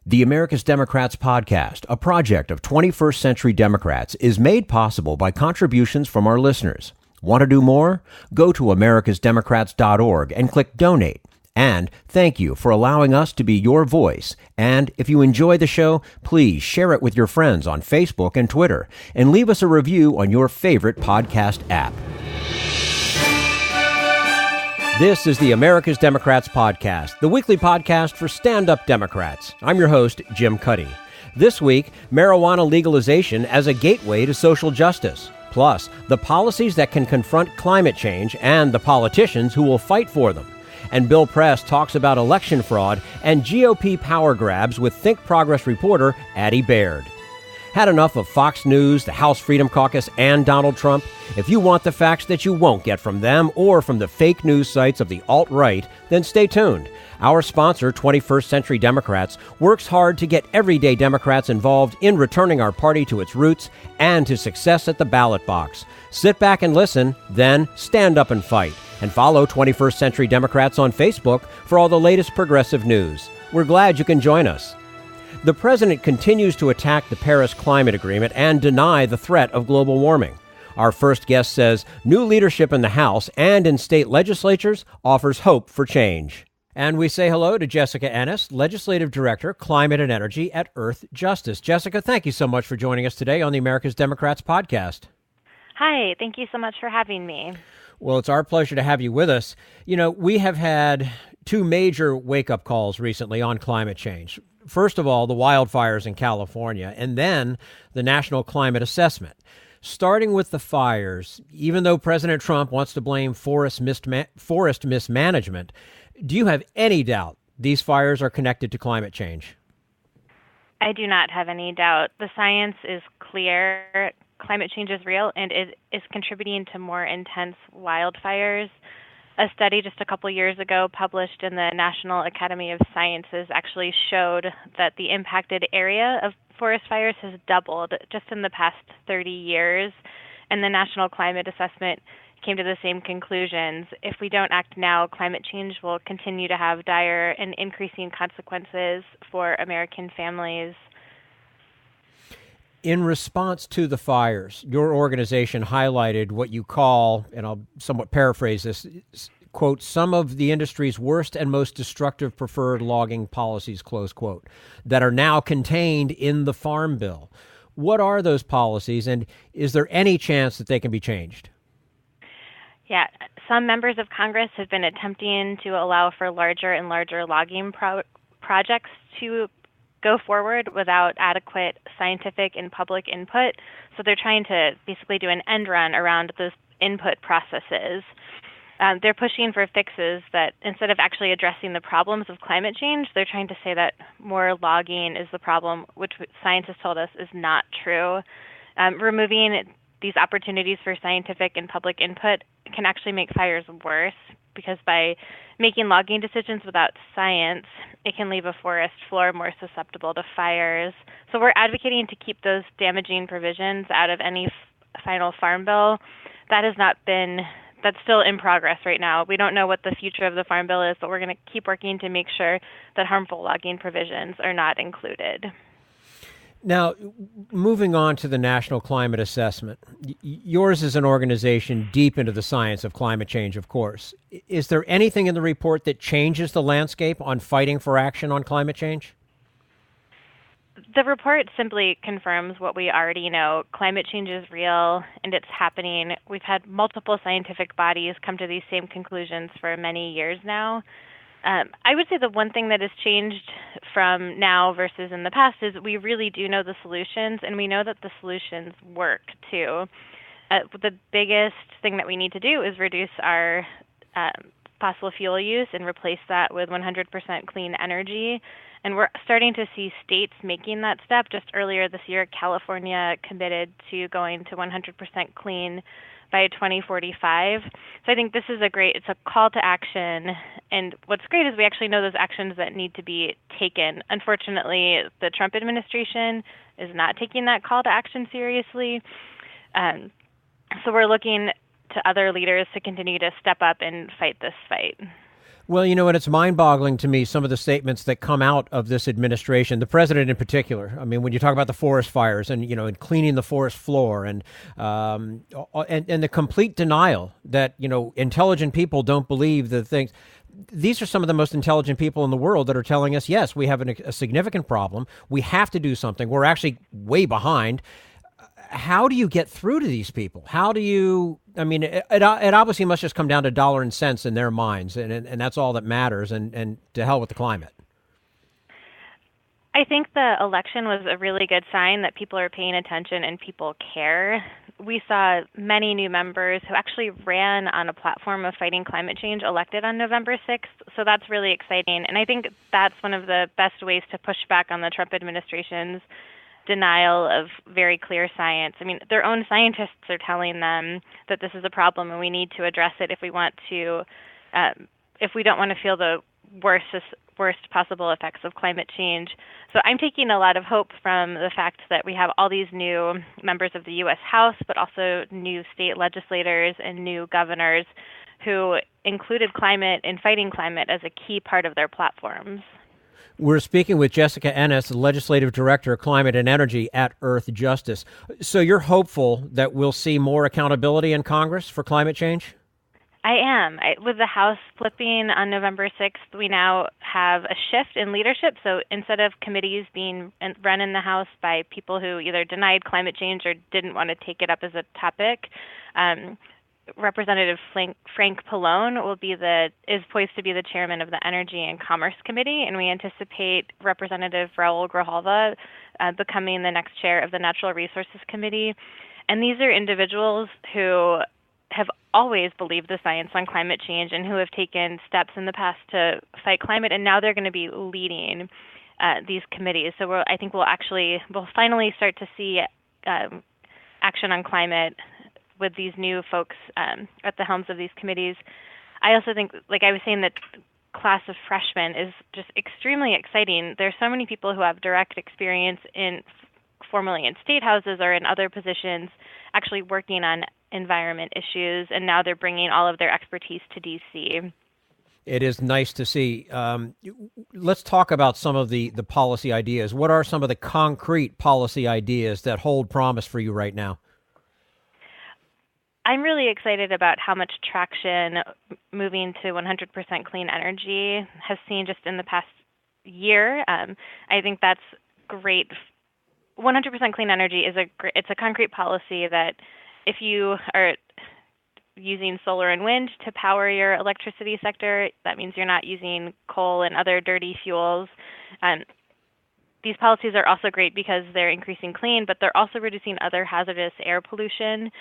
The America's Democrats podcast, a project of 21st Century Democrats, is made possible by contributions from our listeners. Want to do more? Go to americasdemocrats.org and click Donate. And thank you for allowing us to be your voice. And if you enjoy the show, please share it with your friends on Facebook and Twitter, and leave us a review on your favorite podcast app. This is the America's Democrats podcast, the weekly podcast for stand-up Democrats. I'm your host, Jim Cuddy. This week, marijuana legalization as a gateway to social justice, plus the policies that can confront climate change and the politicians who will fight for them. And Bill Press talks about election fraud and GOP power grabs with ThinkProgress reporter Addy Baird. Had enough of Fox News, the House Freedom Caucus, and Donald Trump? If you want the facts that you won't get from them or from the fake news sites of the alt-right, then stay tuned. Our sponsor, 21st Century Democrats, works hard to get everyday Democrats involved in returning our party to its roots and to success at the ballot box. Sit back and listen, then stand up and fight. And follow 21st Century Democrats on Facebook for all the latest progressive news. We're glad you can join us. The president continues to attack the Paris Climate Agreement and deny the threat of global warming. Our first guest says new leadership in the House and in state legislatures offers hope for change. And we say hello to Jessica Ennisz, Legislative Director, Climate and Energy at Earth Justice. Jessica, thank you so much for joining us today on the America's Democrats podcast. Hi, thank you so much for having me. Well, it's our pleasure to have you with us. You know, we have had two major wake-up calls recently on climate change. First of all, the wildfires in California, and then the National Climate Assessment. Starting with the fires, even though President Trump wants to blame forest mismanagement, do you have any doubt these fires are connected to climate change? I do not have any doubt. The science is clear. Climate change is real, and it is contributing to more intense wildfires. A study just a couple years ago published in the National Academy of Sciences actually showed that the impacted area of forest fires has doubled just in the past 30 years, and the National Climate Assessment came to the same conclusions. If we don't act now, climate change will continue to have dire and increasing consequences for American families. In response to the fires, your organization highlighted what you call, and I'll somewhat paraphrase this, quote, some of the industry's worst and most destructive preferred logging policies, close quote, that are now contained in the Farm Bill. What are those policies, and is there any chance that they can be changed? Yeah, some members of Congress have been attempting to allow for larger and larger logging projects to go forward without adequate scientific and public input. So they're trying to basically do an end run around those input processes. They're pushing for fixes that instead of actually addressing the problems of climate change, they're trying to say that more logging is the problem, which science has told us is not true. Removing these opportunities for scientific and public input can actually make fires worse, because by making logging decisions without science, it can leave a forest floor more susceptible to fires. So we're advocating to keep those damaging provisions out of any final Farm Bill. That's still in progress right now. We don't know what the future of the Farm Bill is, but we're going to keep working to make sure that harmful logging provisions are not included. Now, moving on to the National Climate Assessment, yours is an organization deep into the science of climate change, of course. Is there anything in the report that changes the landscape on fighting for action on climate change? The report simply confirms what we already know. Climate change is real, and it's happening. We've had multiple scientific bodies come to these same conclusions for many years now. I would say the one thing that has changed from now versus in the past is we really do know the solutions, and we know that the solutions work, too. The biggest thing that we need to do is reduce our fossil fuel use and replace that with 100% clean energy. And we're starting to see states making that step. Just earlier this year, California committed to going to 100% clean by 2045. So I think this is it's a call to action. And what's great is we actually know those actions that need to be taken. Unfortunately, the Trump administration is not taking that call to action seriously. So we're looking to other leaders to continue to step up and fight this fight. Well, and it's mind-boggling to me, some of the statements that come out of this administration, the president in particular. I mean, when you talk about the forest fires and, and cleaning the forest floor and the complete denial that, intelligent people don't believe the things. These are some of the most intelligent people in the world that are telling us, yes, we have a significant problem. We have to do something. We're actually way behind. How do you get through to these people? How do you, it obviously must just come down to dollar and cents in their minds, and that's all that matters, and to hell with the climate. I think the election was a really good sign that people are paying attention and people care. We saw many new members who actually ran on a platform of fighting climate change elected on November 6th, so that's really exciting. And I think that's one of the best ways to push back on the Trump administration's denial of very clear science. I mean, their own scientists are telling them that this is a problem and we need to address it if we want to, if we don't want to feel the worst possible effects of climate change. So I'm taking a lot of hope from the fact that we have all these new members of the U.S. House, but also new state legislators and new governors who included climate and fighting climate as a key part of their platforms. We're speaking with Jessica Ennisz, the Legislative Director of Climate and Energy at Earth Justice. So you're hopeful that we'll see more accountability in Congress for climate change? I am. With the House flipping on November 6th, we now have a shift in leadership. So instead of committees being run in the House by people who either denied climate change or didn't want to take it up as a topic, Representative Frank Pallone is poised to be the chairman of the Energy and Commerce Committee, and we anticipate Representative Raul Grijalva becoming the next chair of the Natural Resources Committee. And these are individuals who have always believed the science on climate change and who have taken steps in the past to fight climate, and now they're going to be leading these committees. So I think we'll finally start to see action on climate with these new folks at the helms of these committees. I also think, like I was saying, that class of freshmen is just extremely exciting. There's so many people who have direct experience formerly in state houses or in other positions actually working on environment issues, and now they're bringing all of their expertise to D.C. It is nice to see. Let's talk about some of the policy ideas. What are some of the concrete policy ideas that hold promise for you right now? I'm really excited about how much traction moving to 100% clean energy has seen just in the past year. I think that's great. 100% clean energy it's a concrete policy that if you are using solar and wind to power your electricity sector, that means you're not using coal and other dirty fuels. These policies are also great because they're increasing clean, but they're also reducing other hazardous air pollution.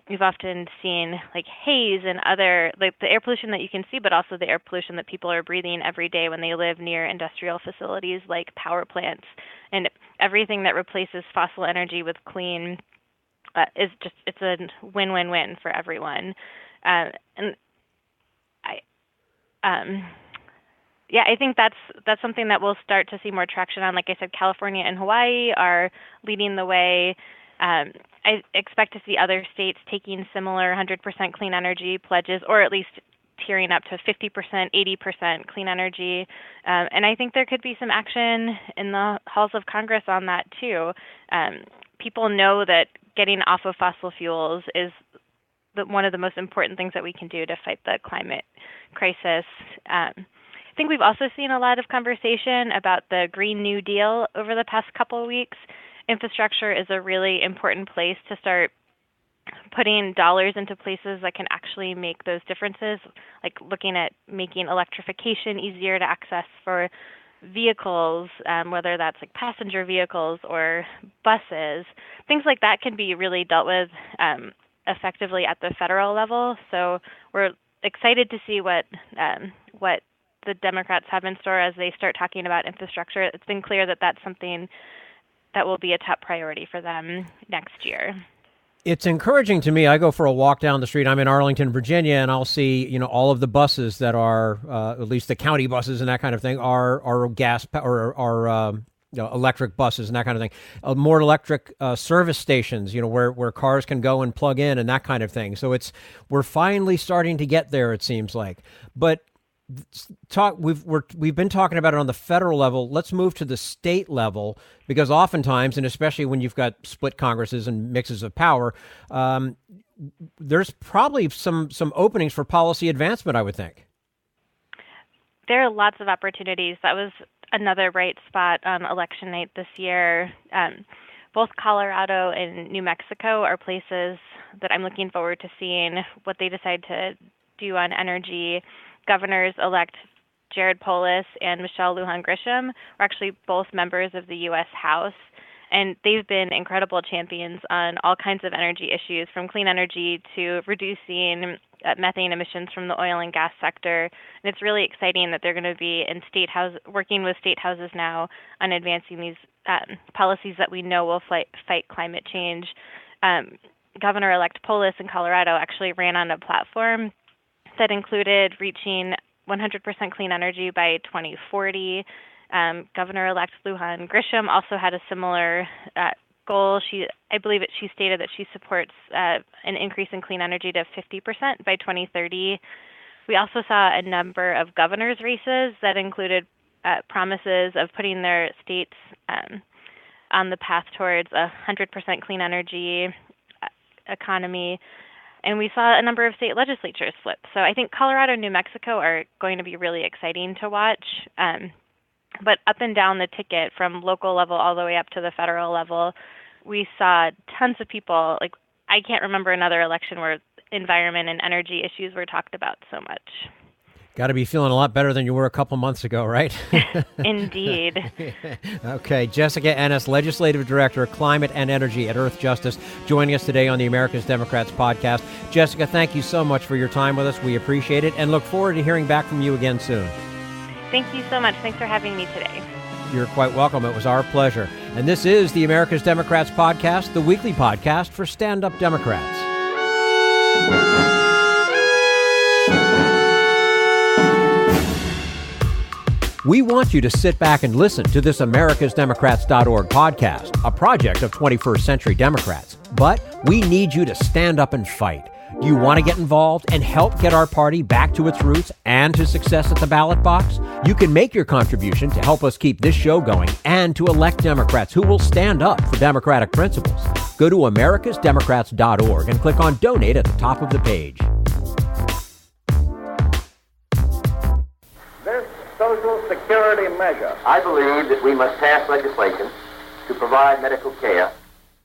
We've often seen like haze and other, like the air pollution that you can see, but also the air pollution that people are breathing every day when they live near industrial facilities like power plants. And everything that replaces fossil energy with clean it's a win-win-win for everyone. I think that's something that we'll start to see more traction on. Like I said, California and Hawaii are leading the way. I expect to see other states taking similar 100% clean energy pledges, or at least tiering up to 50%, 80% clean energy. And I think there could be some action in the halls of Congress on that too. People know that getting off of fossil fuels is one of the most important things that we can do to fight the climate crisis. I think we've also seen a lot of conversation about the Green New Deal over the past couple of weeks. Infrastructure is a really important place to start putting dollars into places that can actually make those differences, like looking at making electrification easier to access for vehicles, whether that's like passenger vehicles or buses. Things like that can be really dealt with effectively at the federal level. So we're excited to see what the Democrats have in store as they start talking about infrastructure. It's been clear that that's something that will be a top priority for them next year. It's encouraging to me. I go for a walk down the street. I'm in Arlington, Virginia, and I'll see, all of the buses that are, at least the county buses and that kind of thing, are gas or are electric buses and that kind of thing. More electric service stations, where cars can go and plug in and that kind of thing. So we're finally starting to get there, it seems like. But We've been talking about it on the federal level. Let's move to the state level, because oftentimes, and especially when you've got split Congresses and mixes of power, there's probably some openings for policy advancement, I would think. There are lots of opportunities. That was another bright spot on election night this year. Both Colorado and New Mexico are places that I'm looking forward to seeing what they decide to do on energy. Governors-elect Jared Polis and Michelle Lujan Grisham are actually both members of the U.S. House, and they've been incredible champions on all kinds of energy issues, from clean energy to reducing methane emissions from the oil and gas sector. And it's really exciting that they're going to be in working with state houses now on advancing these policies that we know will fight climate change. Governor-elect Polis in Colorado actually ran on a platform that included reaching 100% clean energy by 2040. Governor-elect Lujan Grisham also had a similar goal. I believe she stated that she supports an increase in clean energy to 50% by 2030. We also saw a number of governors' races that included promises of putting their states on the path towards a 100% clean energy economy. And we saw a number of state legislatures flip. So I think Colorado and New Mexico are going to be really exciting to watch. But up and down the ticket, from local level all the way up to the federal level, we saw tons of people. Like, I can't remember another election where environment and energy issues were talked about so much. Got to be feeling a lot better than you were a couple months ago, right? Indeed. Okay, Jessica Ennisz, Legislative Director of Climate and Energy at Earth Justice, joining us today on the America's Democrats podcast. Jessica, thank you so much for your time with us. We appreciate it and look forward to hearing back from you again soon. Thank you so much. Thanks for having me today. You're quite welcome. It was our pleasure. And this is the America's Democrats podcast, the weekly podcast for stand-up Democrats. We want you to sit back and listen to this americasdemocrats.org podcast, a project of 21st Century Democrats. But we need you to stand up and fight. Do you want to get involved and help get our party back to its roots and to success at the ballot box? You can make your contribution to help us keep this show going and to elect Democrats who will stand up for democratic principles. Go to americasdemocrats.org and click on Donate at the top of the page. This Social Security measure, I believe that we must pass legislation to provide medical care.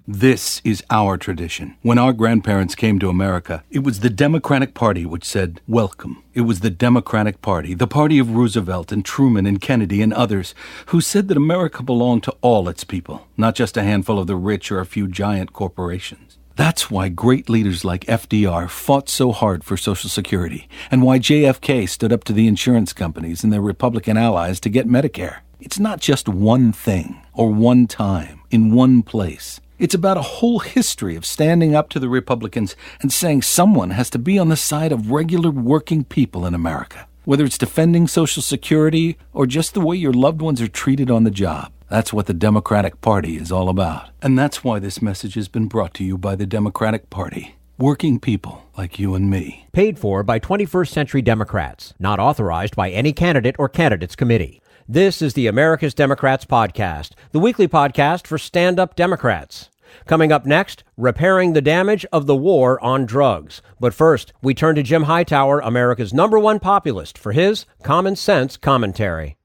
This is our tradition. When our grandparents came to America, it was the Democratic Party which said, welcome. It was the Democratic Party, the party of Roosevelt and Truman and Kennedy and others, who said that America belonged to all its people, not just a handful of the rich or a few giant corporations. That's why great leaders like FDR fought so hard for Social Security, and why JFK stood up to the insurance companies and their Republican allies to get Medicare. It's not just one thing, or one time, in one place. It's about a whole history of standing up to the Republicans and saying someone has to be on the side of regular working people in America, whether it's defending Social Security or just the way your loved ones are treated on the job. That's what the Democratic Party is all about. And that's why this message has been brought to you by the Democratic Party. Working people like you and me. Paid for by 21st Century Democrats. Not authorized by any candidate or candidates committee. This is the America's Democrats podcast, the weekly podcast for stand-up Democrats. Coming up next, repairing the damage of the war on drugs. But first, we turn to Jim Hightower, America's #1 populist, for his common sense commentary.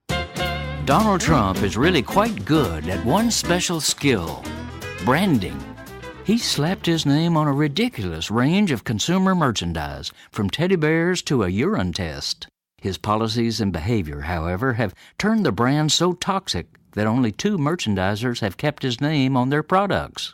Donald Trump is really quite good at one special skill: branding. He slapped his name on a ridiculous range of consumer merchandise, from teddy bears to a urine test. His policies and behavior, however, have turned the brand so toxic that only 2 merchandisers have kept his name on their products.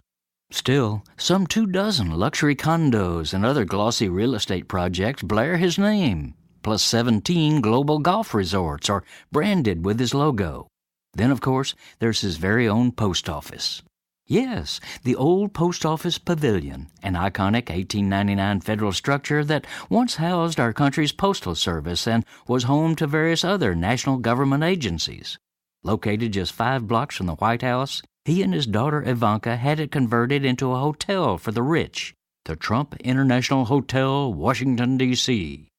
Still, some 24 luxury condos and other glossy real estate projects blare his name, plus 17 global golf resorts are branded with his logo. Then, of course, there's his very own post office. Yes, the old Post Office Pavilion, an iconic 1899 federal structure that once housed our country's postal service and was home to various other national government agencies. Located just 5 blocks from the White House, he and his daughter Ivanka had it converted into a hotel for the rich, the Trump International Hotel, Washington, D.C.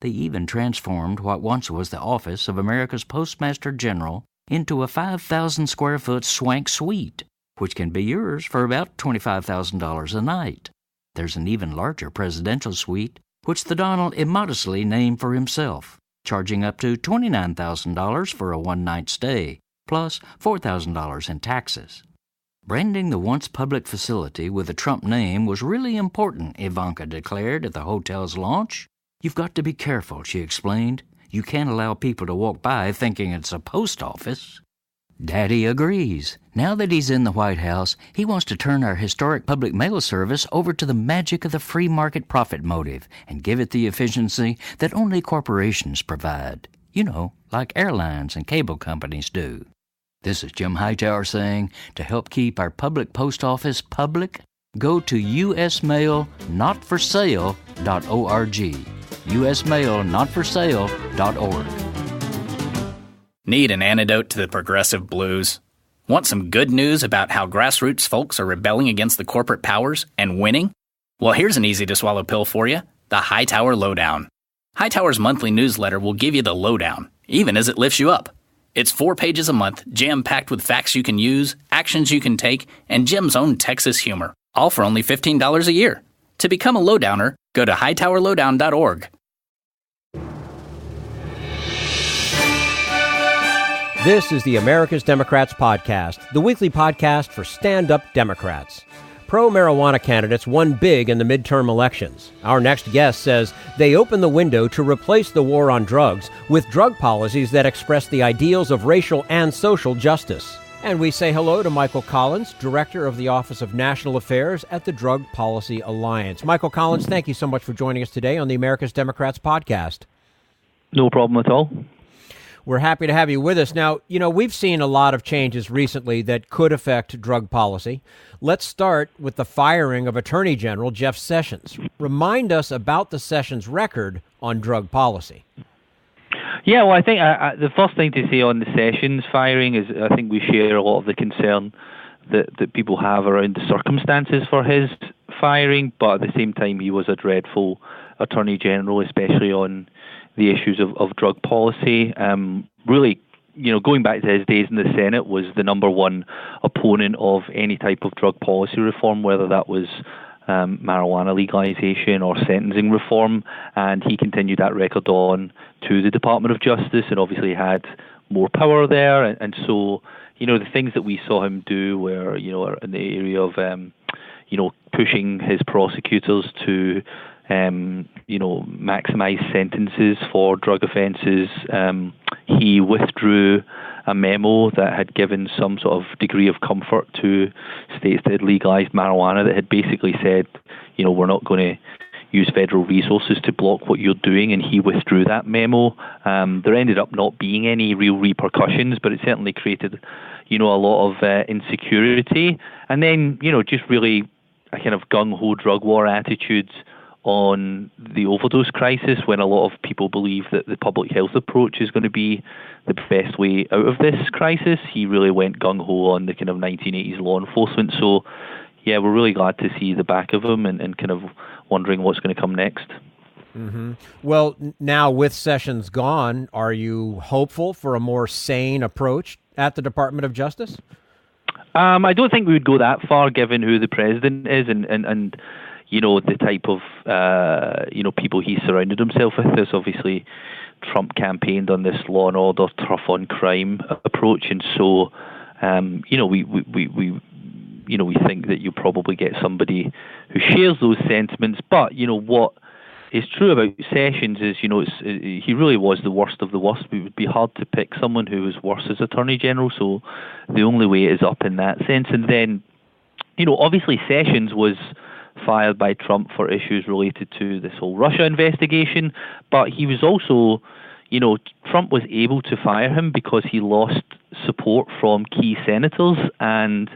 They even transformed what once was the office of America's Postmaster General into a 5,000-square-foot swank suite, which can be yours for about $25,000 a night. There's an even larger presidential suite, which the Donald immodestly named for himself, charging up to $29,000 for a one-night stay, plus $4,000 in taxes. Branding the once public facility with a Trump name was really important, Ivanka declared at the hotel's launch. You've got to be careful, she explained. You can't allow people to walk by thinking it's a post office. Daddy agrees. Now that he's in the White House, he wants to turn our historic public mail service over to the magic of the free market profit motive and give it the efficiency that only corporations provide. You know, like airlines and cable companies do. This is Jim Hightower saying, to help keep our public post office public, go to usmailnotforsale.org. usmailnotforsale.org. Need an antidote to the progressive blues? Want some good news about how grassroots folks are rebelling against the corporate powers and winning? Well, here's an easy-to-swallow pill for you, the Hightower Lowdown. Hightower's monthly newsletter will give you the lowdown, even as it lifts you up. It's 4 pages a month, jam-packed with facts you can use, actions you can take, and Jim's own Texas humor, all for only $15 a year. To become a lowdowner, go to hightowerlowdown.org. This is the America's Democrats podcast, the weekly podcast for stand-up Democrats. Pro-marijuana candidates won big in the midterm elections. Our next guest says they opened the window to replace the war on drugs with drug policies that express the ideals of racial and social justice. And we say hello to Michael Collins, Director of the Office of National Affairs at the Drug Policy Alliance. Michael Collins, thank you so much for joining us today on the America's Democrats podcast. No problem at all. We're happy to have you with us. Now, we've seen a lot of changes recently that could affect drug policy. Let's start with the firing of Attorney General Jeff Sessions. Remind us about the Sessions record on drug policy. Yeah, well, I think the first thing to say on the Sessions firing is I think we share a lot of the concern that people have around the circumstances for his firing, but at the same time, he was a dreadful Attorney General, especially on the issues of drug policy. Really, going back to his days in the Senate, was the number one opponent of any type of drug policy reform, whether that was marijuana legalization or sentencing reform, and he continued that record on to the Department of Justice and obviously had more power there. And so, the things that we saw him do were, in the area of, pushing his prosecutors to maximize sentences for drug offences. He withdrew a memo that had given some sort of degree of comfort to states that had legalized marijuana, that had basically said, we're not going to use federal resources to block what you're doing, and he withdrew that memo. There ended up not being any real repercussions, but it certainly created, a lot of insecurity. And then, just really a kind of gung-ho drug war attitude on the overdose crisis, when a lot of people believe that the public health approach is going to be the best way out of this crisis. He really went gung-ho on the kind of 1980s law enforcement. So, yeah, we're really glad to see the back of him and kind of wondering what's going to come next. Mm-hmm. Well, now with Sessions gone, are you hopeful for a more sane approach at the Department of Justice? I don't think we would go that far, given who the president is and the type of, people he surrounded himself with. There's obviously Trump campaigned on this law and order, tough on crime approach. And so, we think that you probably get somebody who shares those sentiments. But, what is true about Sessions is, he really was the worst of the worst. It would be hard to pick someone who was worse as Attorney General. So the only way is up in that sense. And then, obviously Sessions was fired by Trump for issues related to this whole Russia investigation, but he was also, Trump was able to fire him because he lost support from key senators, and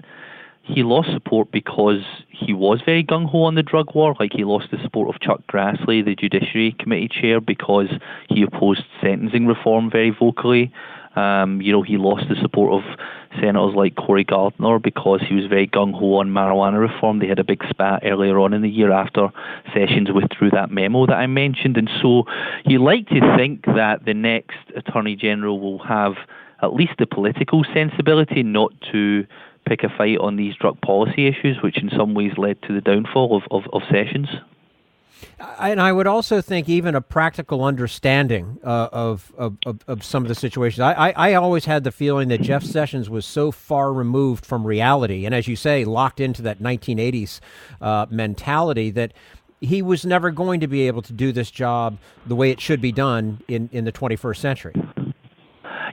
he lost support because he was very gung-ho on the drug war. Like, he lost the support of Chuck Grassley, the Judiciary Committee chair, because he opposed sentencing reform very vocally. He lost the support of senators like Cory Gardner because he was very gung-ho on marijuana reform. They had a big spat earlier on in the year after Sessions withdrew that memo that I mentioned. And so you like to think that the next Attorney General will have at least the political sensibility not to pick a fight on these drug policy issues, which in some ways led to the downfall of Sessions. And I would also think even a practical understanding of some of the situations. I always had the feeling that Jeff Sessions was so far removed from reality, and as you say, locked into that 1980s mentality, that he was never going to be able to do this job the way it should be done in the 21st century.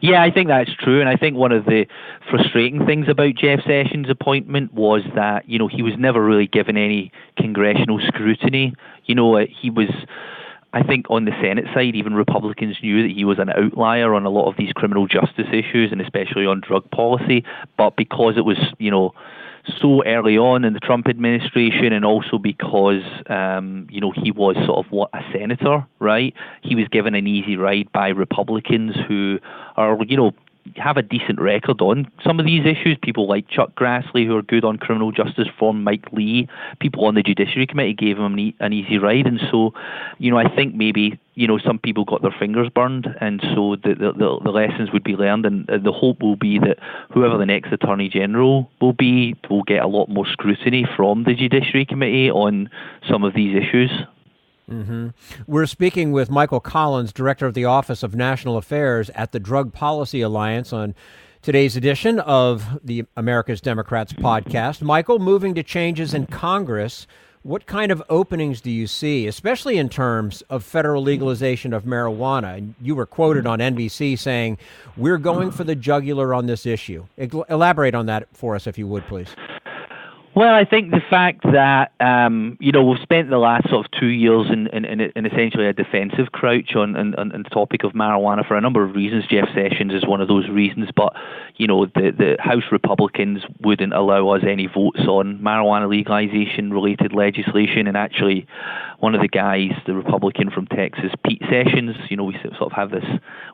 Yeah, I think that's true, and I think one of the frustrating things about Jeff Sessions' appointment was that, he was never really given any congressional scrutiny. He was, I think, on the Senate side, even Republicans knew that he was an outlier on a lot of these criminal justice issues, and especially on drug policy, but because it was, so early on in the Trump administration, and also because, he was sort of a senator, right? He was given an easy ride by Republicans who are, have a decent record on some of these issues. People like Chuck Grassley, who are good on criminal justice reform, Mike Lee, people on the Judiciary Committee gave him an easy ride. And so, I think maybe, some people got their fingers burned, and so the lessons would be learned, and the hope will be that whoever the next Attorney General will be will get a lot more scrutiny from the Judiciary Committee on some of these issues. Mm-hmm. We're speaking with Michael Collins, Director of the Office of National Affairs at the Drug Policy Alliance, on today's edition of the America's Democrats podcast. Michael, moving to changes in Congress, what kind of openings do you see, especially in terms of federal legalization of marijuana? And you were quoted on NBC saying, "We're going for the jugular on this issue." Elaborate on that for us, if you would, please. Well, I think the fact that, we've spent the last sort of 2 years in essentially a defensive crouch on the topic of marijuana for a number of reasons. Jeff Sessions is one of those reasons, but, the House Republicans wouldn't allow us any votes on marijuana legalization-related legislation, and actually one of the guys, the Republican from Texas, Pete Sessions, we sort of have this,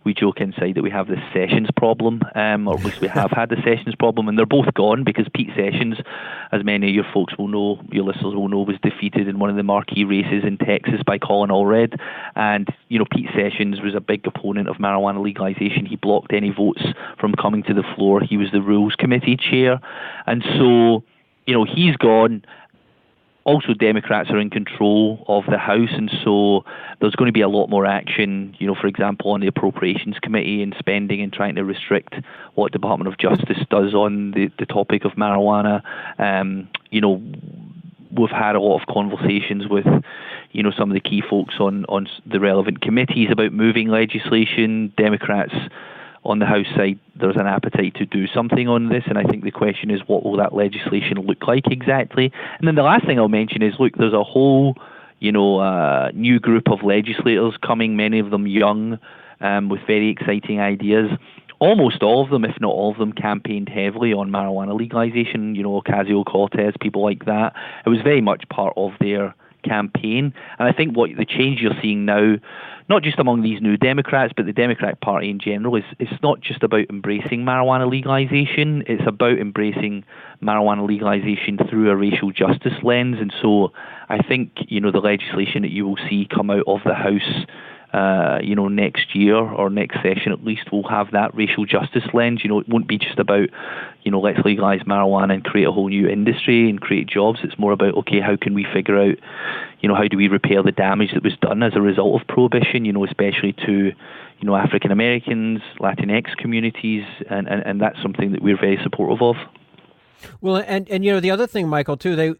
we joke inside that we have this Sessions problem, or at least we have had the Sessions problem, and they're both gone because Pete Sessions, as many of your folks will know, your listeners will know, was defeated in one of the marquee races in Texas by Colin Allred. And, Pete Sessions was a big opponent of marijuana legalization. He blocked any votes from coming to the floor. He was the Rules Committee chair. And so, he's gone. Also, Democrats are in control of the House, and so there's going to be a lot more action, for example, on the Appropriations Committee and spending and trying to restrict what Department of Justice does on the topic of marijuana. We've had a lot of conversations with, some of the key folks on the relevant committees about moving legislation. Democrats on the House side, there's an appetite to do something on this, and I think the question is, what will that legislation look like exactly? And then the last thing I'll mention is, look, there's a whole, new group of legislators coming, many of them young, with very exciting ideas. Almost all of them, if not all of them, campaigned heavily on marijuana legalization, Ocasio-Cortez, people like that. It was very much part of their campaign. And I think what the change you're seeing now, not just among these new Democrats, but the Democratic Party in general, is it's not just about embracing marijuana legalization, it's about embracing marijuana legalization through a racial justice lens. And so I think, the legislation that you will see come out of the House next year or next session at least will have that racial justice lens. It won't be just about, let's legalize marijuana and create a whole new industry and create jobs. It's more about, okay, how can we figure out, how do we repair the damage that was done as a result of prohibition, especially to, African Americans, Latinx communities, and that's something that we're very supportive of. Well, and the other thing, Michael, too,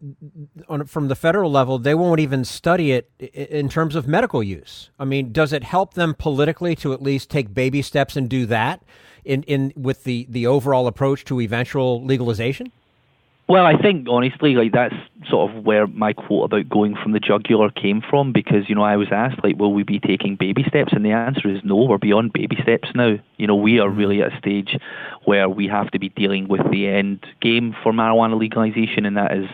from the federal level, they won't even study it in terms of medical use. I mean, does it help them politically to at least take baby steps and do that with the overall approach to eventual legalization? Well, I think, honestly, that's sort of where my quote about going from the jugular came from, because, I was asked, will we be taking baby steps? And the answer is no, we're beyond baby steps now. We are really at a stage where we have to be dealing with the end game for marijuana legalization, and that is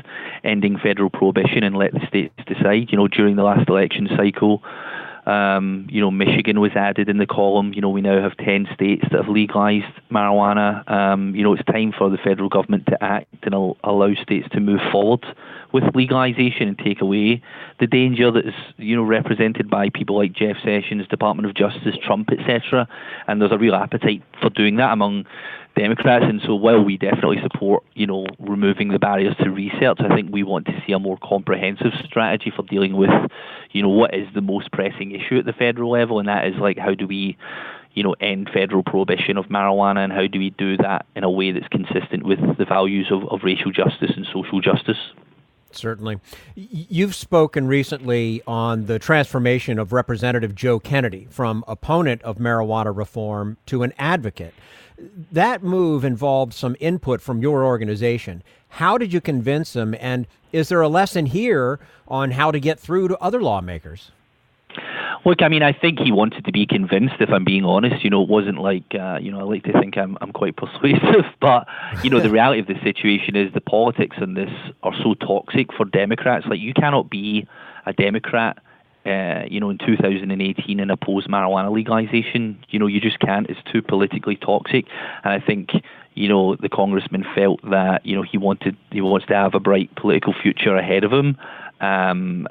ending federal prohibition and let the states decide. During the last election cycle, Michigan was added in the column. We now have 10 states that have legalized marijuana. It's time for the federal government to act and allow states to move forward with legalization and take away the danger that is, represented by people like Jeff Sessions, Department of Justice, Trump, etc. And there's a real appetite for doing that among Democrats. And so while we definitely support, removing the barriers to research, I think we want to see a more comprehensive strategy for dealing with, what is the most pressing issue at the federal level, and that is like, how do we end federal prohibition of marijuana, and how do we do that in a way that's consistent with the values of racial justice and social justice? Certainly. You've spoken recently on the transformation of Representative Joe Kennedy from opponent of marijuana reform to an advocate. That move involved some input from your organization. How did you convince him, and is there a lesson here on how to get through to other lawmakers? Look, I think he wanted to be convinced, if I'm being honest. It wasn't like, I like to think I'm quite persuasive, but, the reality of the situation is the politics in this are so toxic for Democrats. Like, you cannot be a Democrat, in 2018 and oppose marijuana legalization. You just can't. It's too politically toxic. And I think, the congressman felt that, he wants to have a bright political future ahead of him. And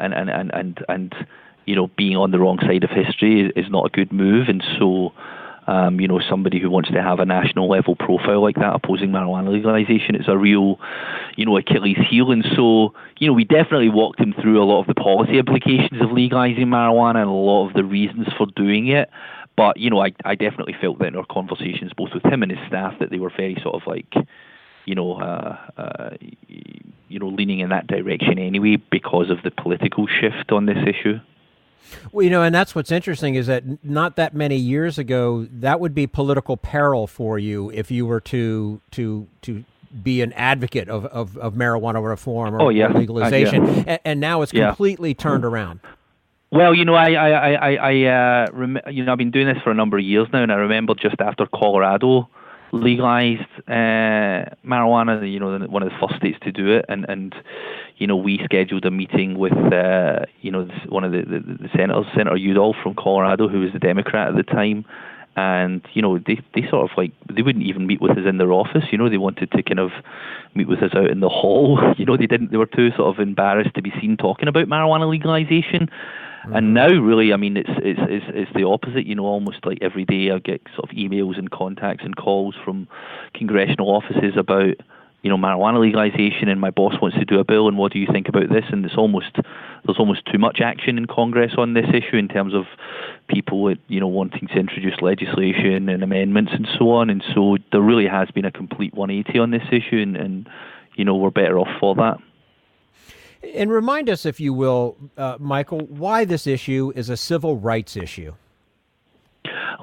being on the wrong side of history is not a good move. And so, somebody who wants to have a national level profile like that opposing marijuana legalization, it's a real, Achilles heel. And so, we definitely walked him through a lot of the policy implications of legalizing marijuana and a lot of the reasons for doing it. But, I definitely felt that in our conversations, both with him and his staff, that they were very sort of like, leaning in that direction anyway because of the political shift on this issue. Well, and that's what's interesting is that not that many years ago, that would be political peril for you if you were to be an advocate of marijuana reform or legalization, and now it's completely turned around. Well, I've been doing this for a number of years now, and I remember just after Colorado legalized marijuana, one of the first states to do it, and we scheduled a meeting with one of the senators, Senator Udall from Colorado, who was the Democrat at the time, and they sort of like, they wouldn't even meet with us in their office. They wanted to kind of meet with us out in the hall. They were too sort of embarrassed to be seen talking about marijuana legalization. And now, really, it's the opposite. Almost like every day I get sort of emails and contacts and calls from congressional offices about, marijuana legalization, and my boss wants to do a bill, and what do you think about this? And there's almost too much action in Congress on this issue in terms of people, wanting to introduce legislation and amendments and so on. And so there really has been a complete 180 on this issue, and we're better off for that. And remind us, if you will, Michael, why this issue is a civil rights issue.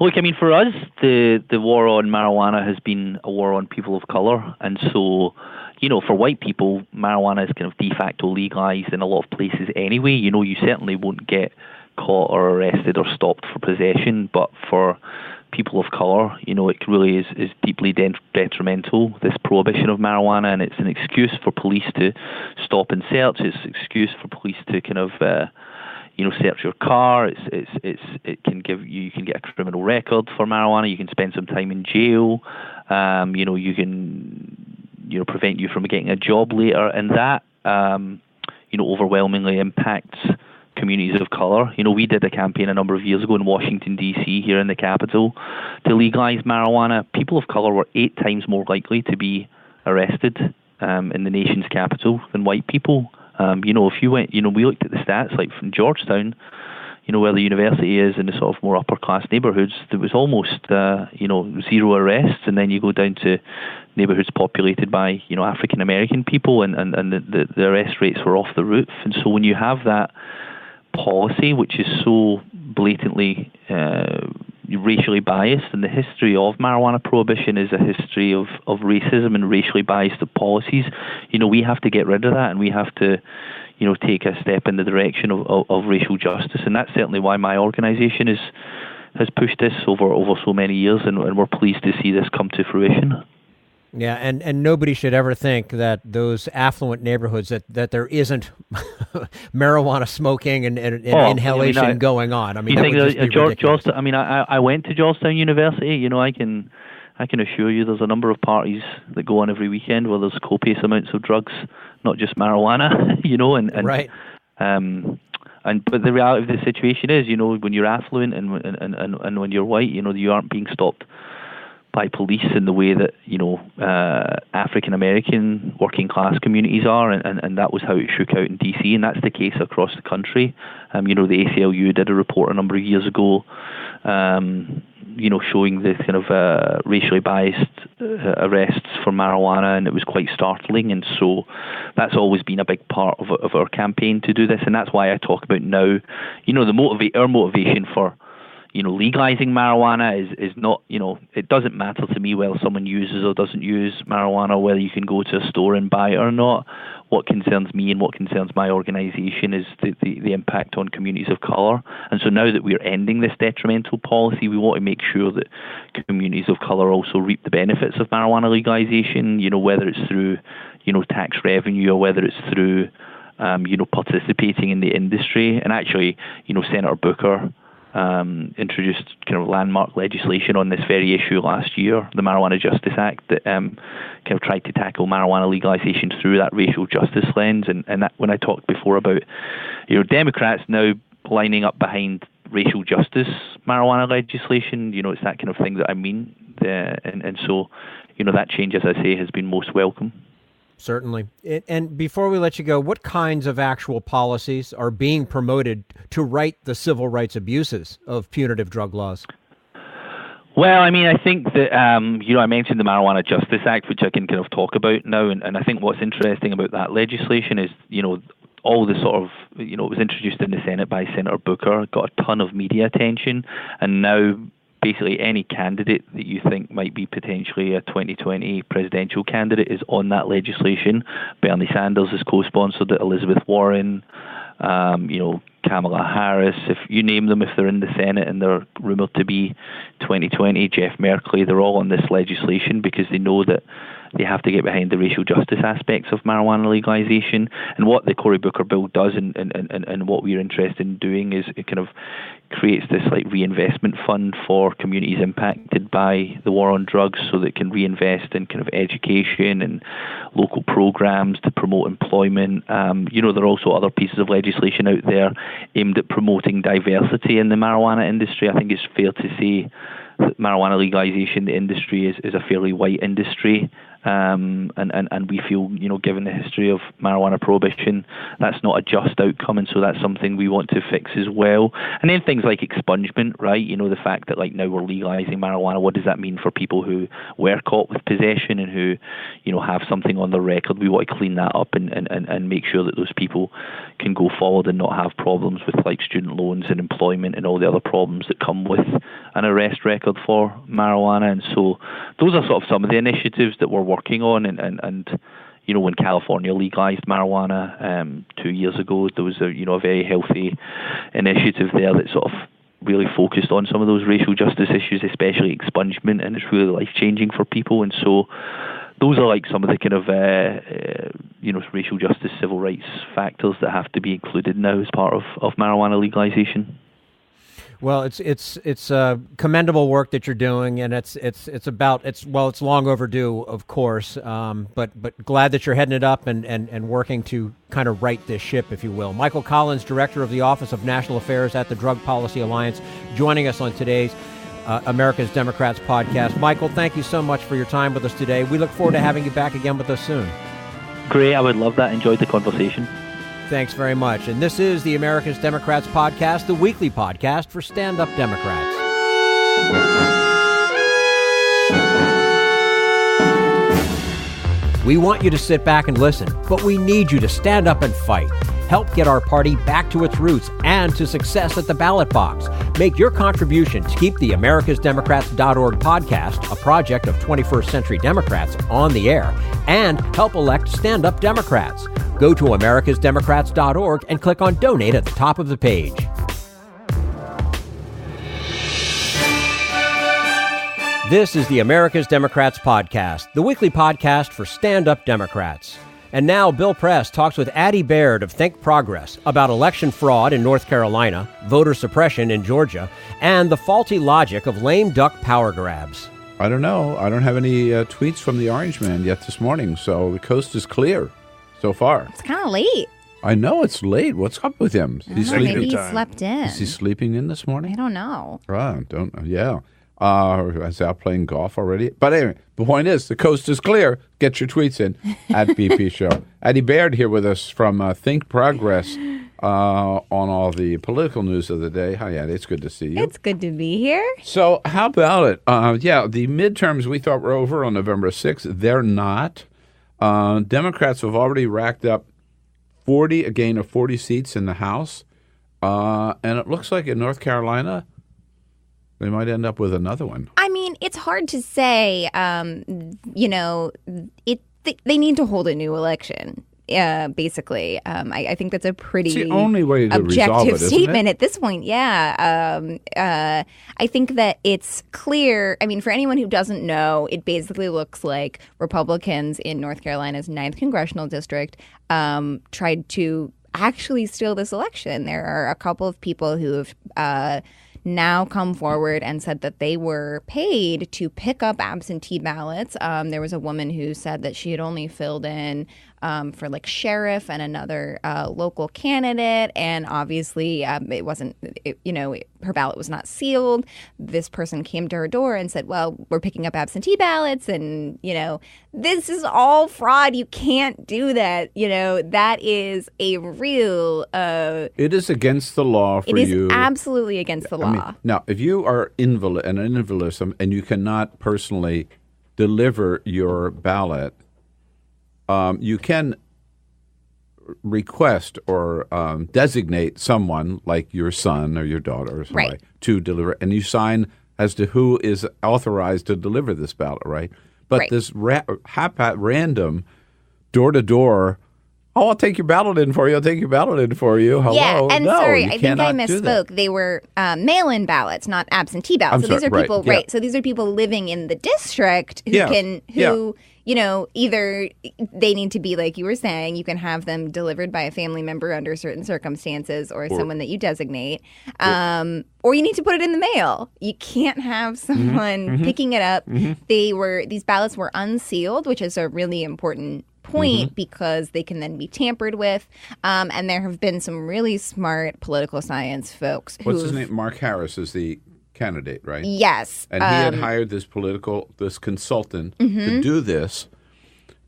Look, for us, the war on marijuana has been a war on people of color. And so, for white people, marijuana is kind of de facto legalized in a lot of places anyway. You certainly won't get caught or arrested or stopped for possession. But for people of color, it really is deeply detrimental, this prohibition of marijuana, and it's an excuse for police to stop and search. It's an excuse for police to kind of, search your car. It can you can get a criminal record for marijuana. You can spend some time in jail. You can, prevent you from getting a job later, and that, overwhelmingly impacts communities of color. We did a campaign a number of years ago in Washington, D.C., here in the Capitol, to legalize marijuana. People of color were 8 times more likely to be arrested in the nation's capital than white people. If you went, we looked at the stats, like from Georgetown, where the university is in the sort of more upper class neighborhoods, there was almost, 0 arrests. And then you go down to neighborhoods populated by, African American people, and the arrest rates were off the roof. And so when you have that policy, which is so blatantly racially biased, and the history of marijuana prohibition is a history of racism and racially biased policies, we have to get rid of that, and we have to, take a step in the direction of racial justice. And that's certainly why my organization has pushed this over so many years, and we're pleased to see this come to fruition. Yeah, and nobody should ever think that those affluent neighborhoods that there isn't marijuana smoking and inhalation going on. I mean, you that think would just be ridiculous. Georgetown? I mean, I went to Georgetown University. You know, I can assure you, there's a number of parties that go on every weekend where there's copious amounts of drugs, not just marijuana. You know, and right. But the reality of the situation is, you know, when you're affluent and when you're white, you know, you aren't being stopped by police in the way that, you know, African American working class communities are, and that was how it shook out in DC, and that's the case across the country. You know, the ACLU did a report a number of years ago, you know, showing the kind of racially biased arrests for marijuana, and it was quite startling. And so that's always been a big part of our campaign to do this, and that's why I talk about now, you know, our motivation for, you know, legalizing marijuana is not, you know, it doesn't matter to me whether someone uses or doesn't use marijuana, whether you can go to a store and buy it or not. What concerns me and what concerns my organisation is the impact on communities of colour. And so now that we're ending this detrimental policy, we want to make sure that communities of colour also reap the benefits of marijuana legalisation, you know, whether it's through, you know, tax revenue or whether it's through, you know, participating in the industry. And actually, you know, Senator Booker introduced kind of landmark legislation on this very issue last year, the Marijuana Justice Act, that kind of tried to tackle marijuana legalization through that racial justice lens. And that, when I talked before about, you know, Democrats now lining up behind racial justice marijuana legislation, you know, it's that kind of thing that I mean. And so, you know, that change, as I say, has been most welcome. Certainly. And before we let you go, what kinds of actual policies are being promoted to right the civil rights abuses of punitive drug laws? Well, I mean, I think that, you know, I mentioned the Marijuana Justice Act, which I can kind of talk about now. And I think what's interesting about that legislation is, you know, all the sort of, you know, it was introduced in the Senate by Senator Booker, got a ton of media attention, and now basically any candidate that you think might be potentially a 2020 presidential candidate is on that legislation. Bernie Sanders has co-sponsored it, Elizabeth Warren, you know, Kamala Harris, if you name them, if they're in the Senate and they're rumored to be 2020, Jeff Merkley, they're all on this legislation because they know that they have to get behind the racial justice aspects of marijuana legalization. And what the Cory Booker bill does and what we're interested in doing is it kind of creates this like reinvestment fund for communities impacted by the war on drugs so that it can reinvest in kind of education and local programs to promote employment. You know, there are also other pieces of legislation out there aimed at promoting diversity in the marijuana industry. I think it's fair to say that marijuana legalization, the industry is a fairly white industry. And we feel, you know, given the history of marijuana prohibition, that's not a just outcome, and so that's something we want to fix as well. And then things like expungement, right? You know, the fact that like now we're legalizing marijuana, what does that mean for people who were caught with possession and who, you know, have something on their record? We want to clean that up and make sure that those people can go forward and not have problems with like student loans and employment and all the other problems that come with an arrest record for marijuana. And so those are sort of some of the initiatives that we're working on, and you know, when California legalized marijuana 2 years ago, there was a very healthy initiative there that sort of really focused on some of those racial justice issues, especially expungement, and it's really life-changing for people. And so those are like some of the kind of racial justice, civil rights factors that have to be included now as part of marijuana legalization. Well, it's commendable work that you're doing, and it's long overdue, of course. But glad that you're heading it up and working to kind of right this ship, if you will. Michael Collins, Director of the Office of National Affairs at the Drug Policy Alliance, joining us on today's America's Democrats podcast. Michael, thank you so much for your time with us today. We look forward to having you back again with us soon. Great, I would love that. Enjoyed the conversation. Thanks very much. And this is the America's Democrats podcast, the weekly podcast for stand-up Democrats. We want you to sit back and listen, but we need you to stand up and fight. Help get our party back to its roots and to success at the ballot box. Make your contribution to keep the americasdemocrats.org podcast, a project of 21st Century Democrats, on the air, and help elect stand-up Democrats. Go to americasdemocrats.org and click on Donate at the top of the page. This is the America's Democrats podcast, the weekly podcast for stand-up Democrats. And now Bill Press talks with Addy Baird of ThinkProgress about election fraud in North Carolina, voter suppression in Georgia, and the faulty logic of lame duck power grabs. I don't know. I don't have any tweets from the Orange Man yet this morning, so the coast is clear so far. It's kind of late. I know it's late. What's up with him? Maybe he slept in. Is he sleeping in this morning? I don't know. Yeah. Is out playing golf already? But anyway, the point is, the coast is clear. Get your tweets in at BP Show. Addy Baird here with us from ThinkProgress on all the political news of the day. Hi, Addy. It's good to see you. It's good to be here. So how about it? The midterms we thought were over on November 6th. They're not. Democrats have already racked up a gain of 40 seats in the House. And it looks like in North Carolina, they might end up with another one. I mean, it's hard to say. They need to hold a new election. Basically, I think that's a pretty it's the only way to objective statement it? At this point. Yeah, I think that it's clear. I mean, for anyone who doesn't know, it basically looks like Republicans in North Carolina's 9th congressional district tried to actually steal this election. There are a couple of people who have now come forward and said that they were paid to pick up absentee ballots. There was a woman who said that she had only filled in for like sheriff and another local candidate, and obviously it wasn't, her ballot was not sealed. This person came to her door and said, well, we're picking up absentee ballots, and, this is all fraud. You can't do that. That is a real... it is against the law for you. It is absolutely against the law. Now, if you are an invalid and you cannot personally deliver your ballot, you can request or designate someone like your son or your daughter or somebody to deliver, and you sign as to who is authorized to deliver this ballot, right? But this random door-to-door, I'll take your ballot in for you. I'll take your ballot in for you. Hello. Yeah, and no, sorry, I think I misspoke. They were mail-in ballots, not absentee ballots. So these are people, So these are people living in the district who either they need to be, like you were saying, you can have them delivered by a family member under certain circumstances or someone that you designate, or you need to put it in the mail. You can't have someone picking it up. These ballots were unsealed, which is a really important point because they can then be tampered with. And there have been some really smart political science folks What's his name? Mark Harris is the candidate, right? Yes. And he had hired this consultant to do this.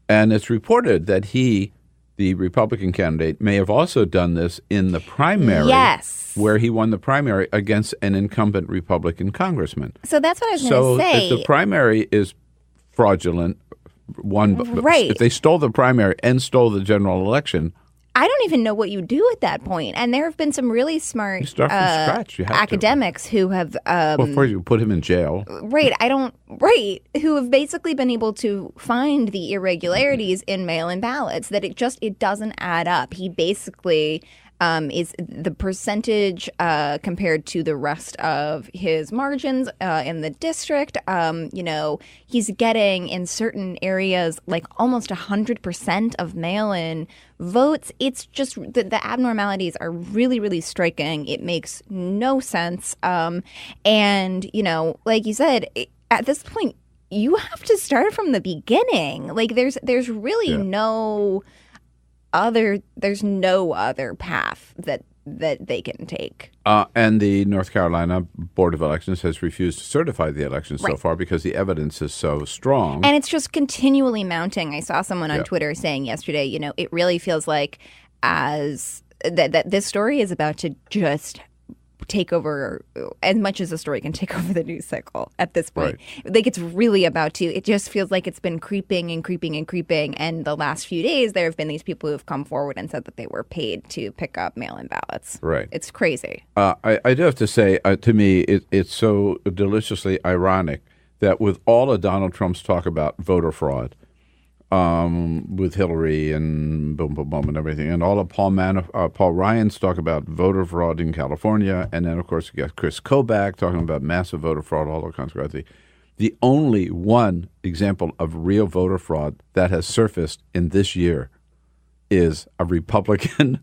And it's reported that he, the Republican candidate, may have also done this in the primary. Yes. Where he won the primary against an incumbent Republican congressman. So that's what I was going to say. So if the primary is fraudulent, if they stole the primary and stole the general election, I don't even know what you do at that point. And there have been some really smart academics who have... first you put him in jail. Who have basically been able to find the irregularities in mail-in ballots, that it doesn't add up. He basically... is the percentage compared to the rest of his margins in the district. He's getting in certain areas like almost 100% of mail-in votes. It's just the abnormalities are really, really striking. It makes no sense. And, like you said, at this point, you have to start from the beginning. Like there's really no other path that they can take. And the North Carolina Board of Elections has refused to certify the elections so far because the evidence is so strong. And it's just continually mounting. I saw someone on Twitter saying yesterday, it really feels like that this story is about to just take over as much as the story can take over the news cycle at this point. Like it's really about to. It just feels like it's been creeping and creeping and creeping. And the last few days, there have been these people who have come forward and said that they were paid to pick up mail-in ballots. Right. It's crazy. I do have to say, to me, it's so deliciously ironic that with all of Donald Trump's talk about voter fraud, with Hillary and boom, boom, boom and everything, and all of Paul Ryan's talk about voter fraud in California, and then, of course, you got Chris Kobach talking about massive voter fraud, all that kinds of crazy. The only one example of real voter fraud that has surfaced in this year is a Republican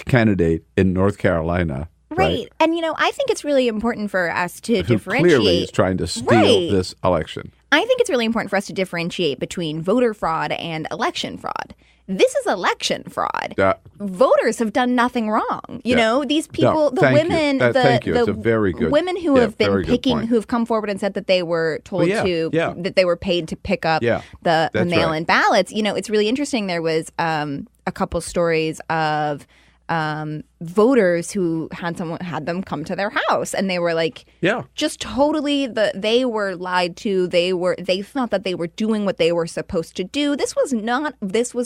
candidate in North Carolina. Right. And, I think it's really important for us to who differentiate. clearly is trying to steal this election. I think it's really important for us to differentiate between voter fraud and election fraud. This is election fraud. Voters have done nothing wrong. You know, these people, the women, thank you. It's a very good, women who have been picking, who have come forward and said that they were told that they were paid to pick up the mail-in ballots. It's really interesting. There was a couple stories of voters who had them come to their house, and they were like, just totally they were lied to. They thought that they were doing what they were supposed to do. This was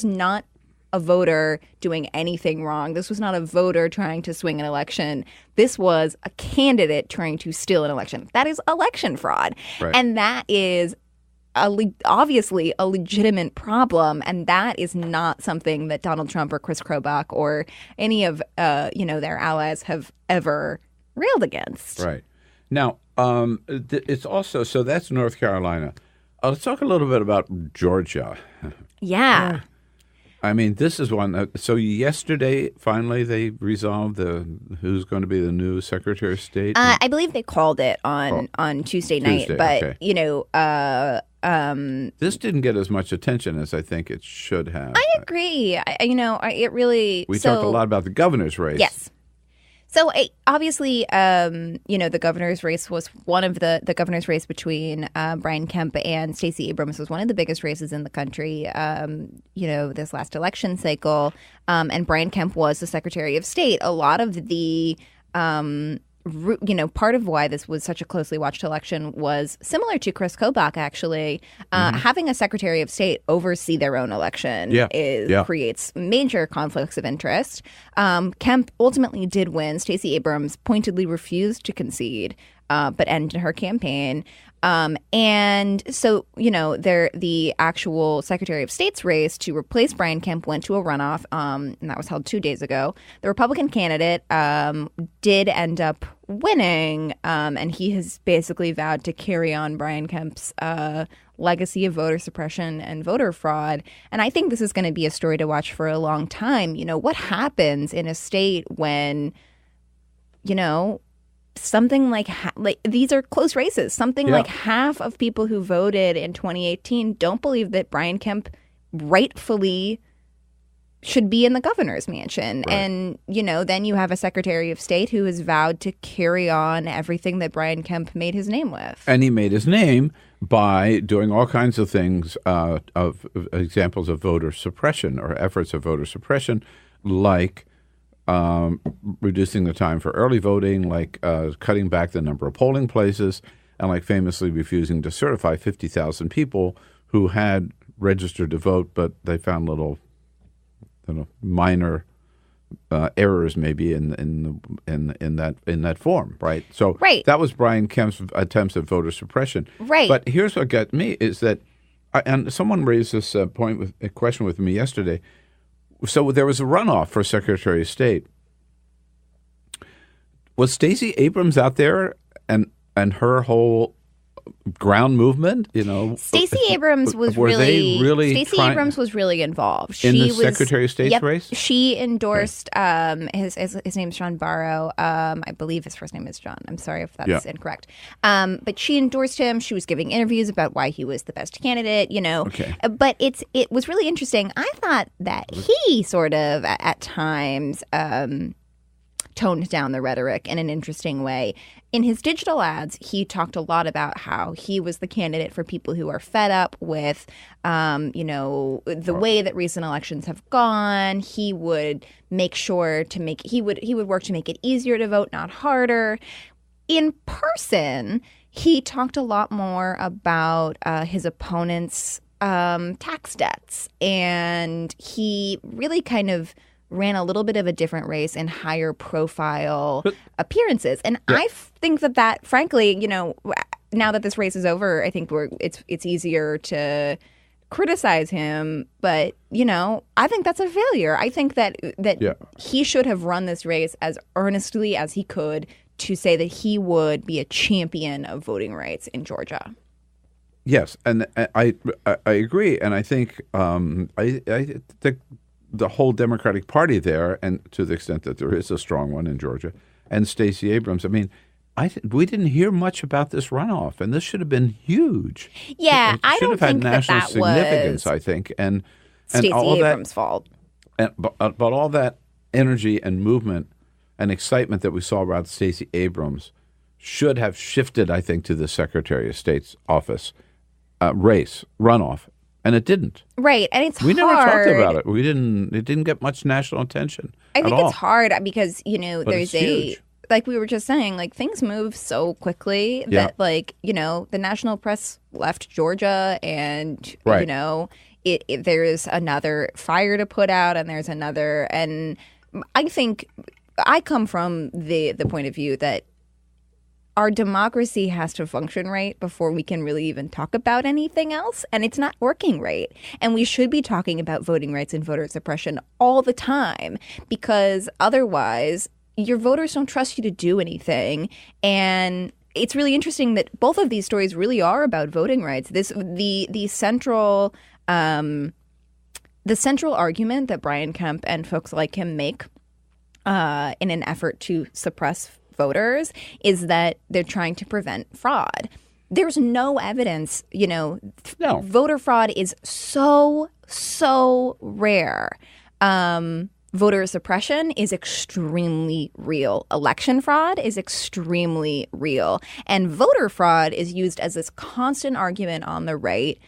not a voter doing anything wrong. This was not a voter trying to swing an election. This was a candidate trying to steal an election. That is election fraud, and that is obviously a legitimate problem, and that is not something that Donald Trump or Chris Kobach or any of their allies have ever railed against. Right. Now, it's also, so that's North Carolina. Let's talk a little bit about Georgia. Yeah. I mean, this is one. So yesterday, finally, they resolved who's going to be the new Secretary of State. I believe they called it on Tuesday night, but this didn't get as much attention as I think it should have. I agree. It really. We talked a lot about the governor's race. Yes. So obviously, the governor's race was one of the governor's race between Brian Kemp and Stacey Abrams was one of the biggest races in the country, this last election cycle. And Brian Kemp was the Secretary of State. A lot of the part of why this was such a closely watched election was similar to Chris Kobach, actually. Having a Secretary of State oversee their own election creates major conflicts of interest. Kemp ultimately did win. Stacey Abrams pointedly refused to concede, but ended her campaign. And so, the actual Secretary of State's race to replace Brian Kemp went to a runoff, and that was held 2 days ago. The Republican candidate did end up winning, and he has basically vowed to carry on Brian Kemp's legacy of voter suppression and voter fraud. And I think this is going to be a story to watch for a long time. What happens in a state when, something like these are close races. Something like half of people who voted in 2018 don't believe that Brian Kemp rightfully should be in the governor's mansion. Right. And, then you have a Secretary of State who has vowed to carry on everything that Brian Kemp made his name with. And he made his name by doing all kinds of things, of examples of voter suppression or efforts of voter suppression, like reducing the time for early voting, like cutting back the number of polling places, and like famously refusing to certify 50,000 people who had registered to vote, but they found little minor errors maybe in that form, right? So that was Brian Kemp's attempts at voter suppression. Right. But here's what got me is that, and someone raised this question with me yesterday. So there was a runoff for Secretary of State. Was Stacey Abrams out there and her whole ground movement? Stacey Abrams was Abrams was really involved. In the Secretary of State's race? She endorsed his name's John Barrow. I believe his first name is John. I'm sorry if that's incorrect. But she endorsed him. She was giving interviews about why he was the best candidate, Okay. But it was really interesting. I thought that he sort of at times toned down the rhetoric in an interesting way. In his digital ads, he talked a lot about how he was the candidate for people who are fed up with, the way that recent elections have gone. He would make sure to he would work to make it easier to vote, not harder. In person, he talked a lot more about his opponent's tax debts, and he really kind of ran a little bit of a different race in higher profile appearances. And I think that frankly, now that this race is over, I think it's easier to criticize him. But, I think that's a failure. I think that he should have run this race as earnestly as he could to say that he would be a champion of voting rights in Georgia. Yes, and I agree, and I think I think the whole Democratic Party there, and to the extent that there is a strong one in Georgia, and Stacey Abrams. I mean, we didn't hear much about this runoff, and this should have been huge. Yeah, it I should don't have had think national that significance. was I think, and Stacey all Abrams' that, fault. But all that energy and movement and excitement that we saw about Stacey Abrams should have shifted, I think, to the Secretary of State's office race runoff, and it didn't. Right, and it's we hard. never talked about it. We didn't. It didn't get much national attention. I think at all. it's hard because But there's it's huge. like we were just saying, like things move so quickly that the national press left Georgia, and Right. there's another fire to put out, and there's another, and I think I come from the point of view that our democracy has to function right before we can really even talk about anything else, and it's not working right. And we should be talking about voting rights and voter suppression all the time, because otherwise your voters don't trust you to do anything. And it's really interesting that both of these stories really are about voting rights. The central argument that Brian Kemp and folks like him make in an effort to suppress voters is that they're trying to prevent fraud. There's no evidence, No. Voter fraud is so rare. Voter suppression is extremely real. Election fraud is extremely real. And voter fraud is used as this constant argument on the right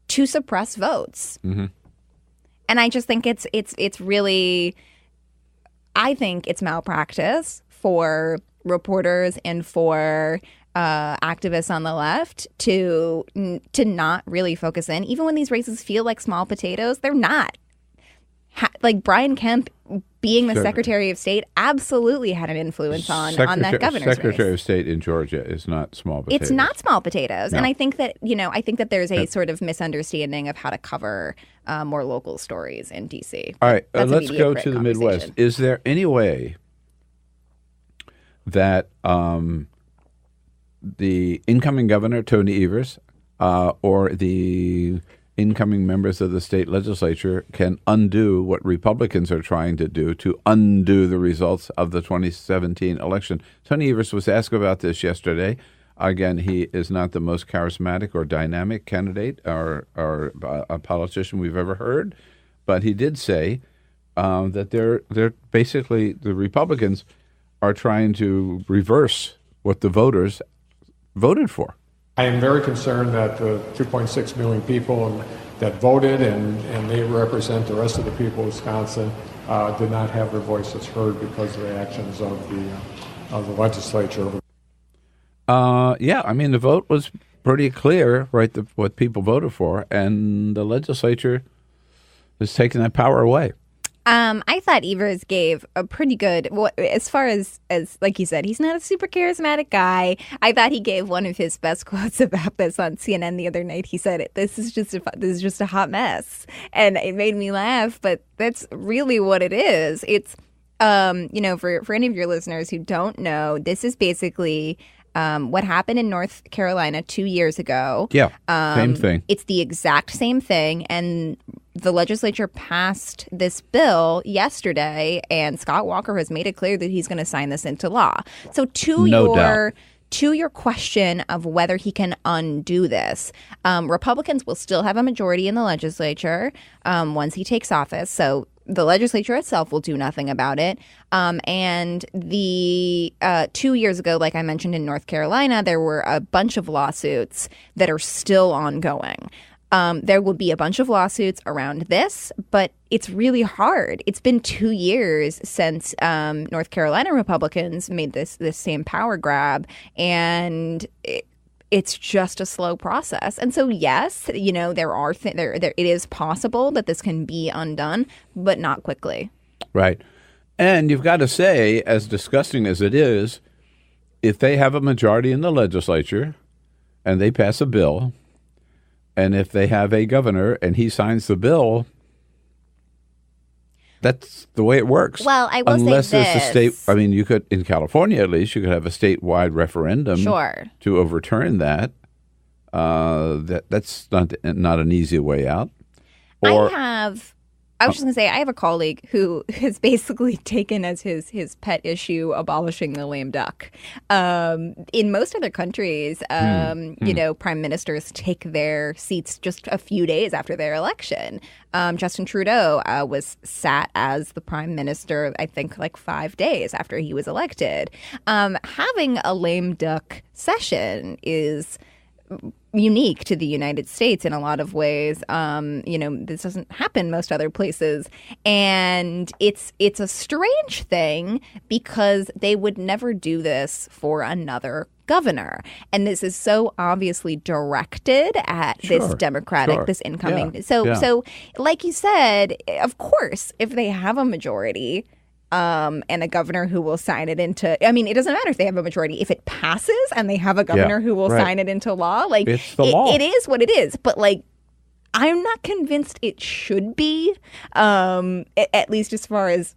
to suppress votes. Mm-hmm. And I just think it's really, I think it's malpractice for reporters and for activists on the left to not really focus in, even when these races feel like small potatoes. They're not. Like Brian Kemp being the Secretary of State absolutely had an influence on that governor's race. Secretary of State in Georgia is not small potatoes. It's not small potatoes. No. And I think that there's a sort of misunderstanding of how to cover more local stories in D.C. All right, That's a let's go to the conversation. Midwest. Is there any way that the incoming governor, Tony Evers, or the incoming members of the state legislature can undo what Republicans are trying to do to undo the results of the 2017 election? Tony Evers was asked about this yesterday. Again, he is not the most charismatic or dynamic candidate or a politician we've ever heard, but he did say that they're basically, the Republicans are trying to reverse what the voters voted for. I am very concerned that the 2.6 million people that voted and they represent the rest of the people of Wisconsin did not have their voices heard because of the actions of the legislature. Yeah, I mean, the vote was pretty clear, right, what people voted for, and the legislature is taking that power away. I thought Evers gave a pretty good, as far as like you said, he's not a super charismatic guy. I thought he gave one of his best quotes about this on CNN the other night. He said, "This is just a hot mess," and it made me laugh. But that's really what it is. It's for any of your listeners who don't know, this is basically what happened in North Carolina 2 years ago. Yeah, same thing. It's the exact same thing, and the legislature passed this bill yesterday, and Scott Walker has made it clear that he's going to sign this into law. So to your question of whether he can undo this, Republicans will still have a majority in the legislature once he takes office. So the legislature itself will do nothing about it. And the 2 years ago, like I mentioned in North Carolina, there were a bunch of lawsuits that are still ongoing. There will be a bunch of lawsuits around this, but it's really hard. It's been 2 years since North Carolina Republicans made this same power grab, and it's just a slow process. And so, yes, it is possible that this can be undone, but not quickly. Right. And you've got to say, as disgusting as it is, if they have a majority in the legislature and they pass a bill, and if they have a governor and he signs the bill, that's the way it works. Well, I will Unless say there's a state, I mean, you could, in California at least, you could have a statewide referendum Sure. to overturn that. That's not an easy way out. I was just going to say, I have a colleague who has basically taken as his pet issue abolishing the lame duck. In most other countries, prime ministers take their seats just a few days after their election. Justin Trudeau was sat as the prime minister, I think, like 5 days after he was elected. Having a lame duck session is unique to the United States in a lot of ways. This doesn't happen most other places. And it's a strange thing because they would never do this for another governor. And this is so obviously directed at this Democratic, this incoming. Yeah. So like you said, of course, if they have a majority, and a governor who will sign it into, it doesn't matter if they have a majority. If it passes and they have a governor who will sign it into law, it's the law. It is what it is. But I'm not convinced it should be, at least as far as,